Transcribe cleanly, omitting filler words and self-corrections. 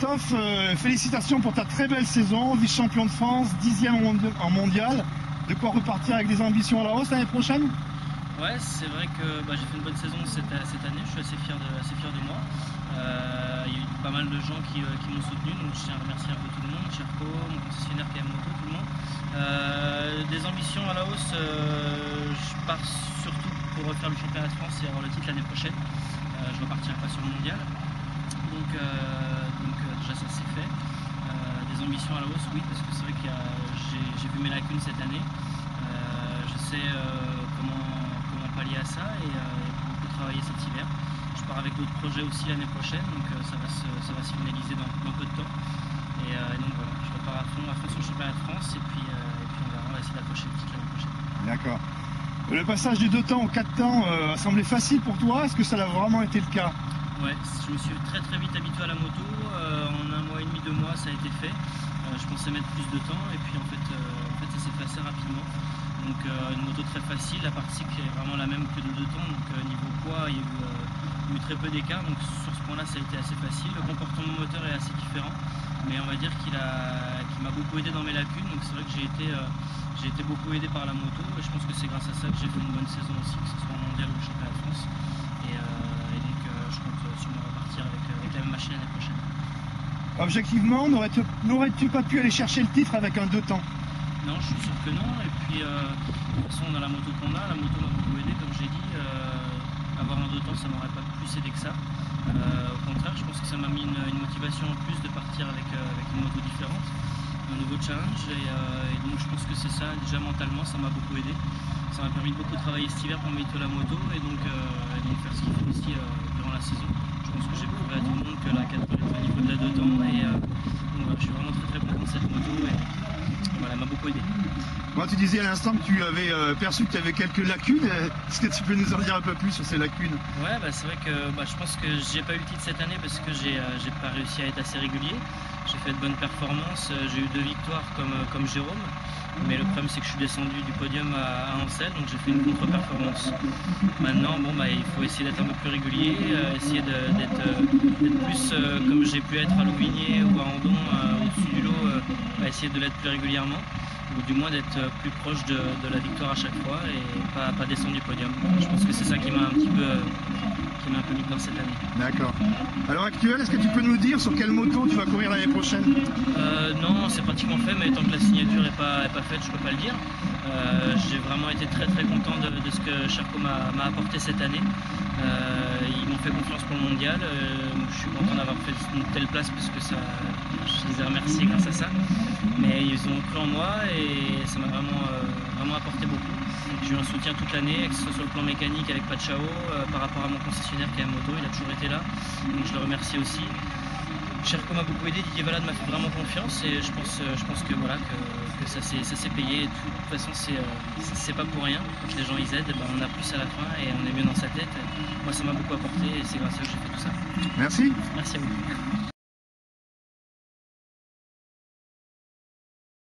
Christophe, félicitations pour ta très belle saison, vice-champion de France, 10e en mondial. De quoi repartir avec des ambitions à la hausse l'année prochaine? Ouais, c'est vrai que j'ai fait une bonne saison cette année, je suis assez fier de moi. Il y a eu pas mal de gens qui m'ont soutenu, donc je tiens à remercier un peu tout le monde, Cherco, mon concessionnaire KM Moto, tout le monde. Des ambitions à la hausse, je pars surtout pour refaire le championnat de France et avoir le titre l'année prochaine. Je repartirai pas sur le mondial, donc déjà ça c'est fait. Des ambitions à la hausse, oui, parce que c'est vrai que j'ai vu mes lacunes cette année. Je sais comment pallier à ça et beaucoup travailler cet hiver. Je pars avec d'autres projets aussi l'année prochaine, donc ça va se finaliser dans peu de temps. Et donc voilà, je repars à fond sur le championnat de France et puis on verra, on va essayer d'accrocher le titre l'année prochaine. D'accord. Le passage du 2 temps au 4 temps a semblé facile pour toi, est-ce que ça a vraiment été le cas? Ouais, je me suis très vite habitué à la moto, en 1 mois et demi, 2 mois ça a été fait. Je pensais mettre plus de temps et puis en fait ça s'est fait assez rapidement. Donc une moto très facile, la partie qui est vraiment la même que le 2 temps, donc niveau poids il y a eu très peu d'écart, donc sur ce point là ça a été assez facile. Le comportement moteur est assez différent, mais on va dire qu'il m'a beaucoup aidé dans mes lacunes, donc c'est vrai que j'ai été beaucoup aidé par la moto et je pense que c'est grâce à ça que j'ai fait une bonne saison aussi, que ce soit en mondial ou au championnat de France. Et donc je compte sûrement repartir avec la même machine l'année prochaine. Objectivement, n'aurais-tu pas pu aller chercher le titre avec un 2 temps? Non, je suis sûr que non. Et puis, de toute façon, on a la moto qu'on a. La moto m'a beaucoup aidé, comme j'ai dit. Avoir un 2 temps, ça m'aurait pas plus aidé que ça. Au contraire, je pense que ça m'a mis une motivation en plus de partir avec une moto différente, un nouveau challenge. Et donc, je pense que c'est ça. Déjà, mentalement, ça m'a beaucoup aidé. Ça m'a permis de beaucoup travailler cet hiver pour m'habituer à la moto et donc faire ce qu'il faut aussi durant la saison. Je pense que j'ai prouvé à tout le monde que la 4 est au niveau de la 2 temps. Et donc, voilà, je suis vraiment très content de cette moto. Et voilà, elle m'a beaucoup aidé. Moi, tu disais à l'instant que tu avais perçu que tu avais quelques lacunes. Est-ce que tu peux nous en dire un peu plus sur ces lacunes? Ouais, c'est vrai que je pense que j'ai pas eu le titre cette année parce que j'ai pas réussi à être assez régulier. J'ai fait de bonnes performances, j'ai eu 2 victoires comme Jérôme, mais le problème c'est que je suis descendu du podium à Ancel, donc j'ai fait une contre-performance. Maintenant, il faut essayer d'être un peu plus régulier, essayer d'être plus comme j'ai pu être à Louvigné ou à Andon, au-dessus du lot, essayer de l'être plus régulièrement, ou du moins d'être plus proche de la victoire à chaque fois et pas descendre du podium. Je pense que c'est ça qui m'a un petit peu mis dans cette année. D'accord. À l'heure actuelle, est-ce que tu peux nous dire sur quelle moto tu vas courir l'année prochaine? Non, c'est pratiquement fait, mais tant que la signature n'est pas faite, je peux pas le dire. J'ai vraiment été très content de ce que Cherco m'a apporté cette année. Ils m'ont fait confiance pour le mondial. Je suis content d'avoir fait une telle place parce que je les ai remerciés grâce à ça. Mais ils ont cru en moi et ça m'a vraiment apporté beaucoup. J'ai eu un soutien toute l'année, que ce soit sur le plan mécanique avec Pachao, par rapport à mon concessionnaire KM Moto, il a toujours été là, donc je le remercie aussi. Cherco m'a beaucoup aidé, Didier Valade m'a fait vraiment confiance et je pense que voilà que ça s'est payé. De toute façon, c'est pas pour rien. Quand les gens ils aident, on a plus à la fin et on est mieux dans sa tête. Moi, ça m'a beaucoup apporté et c'est grâce à eux que j'ai fait tout ça. Merci. Merci à vous.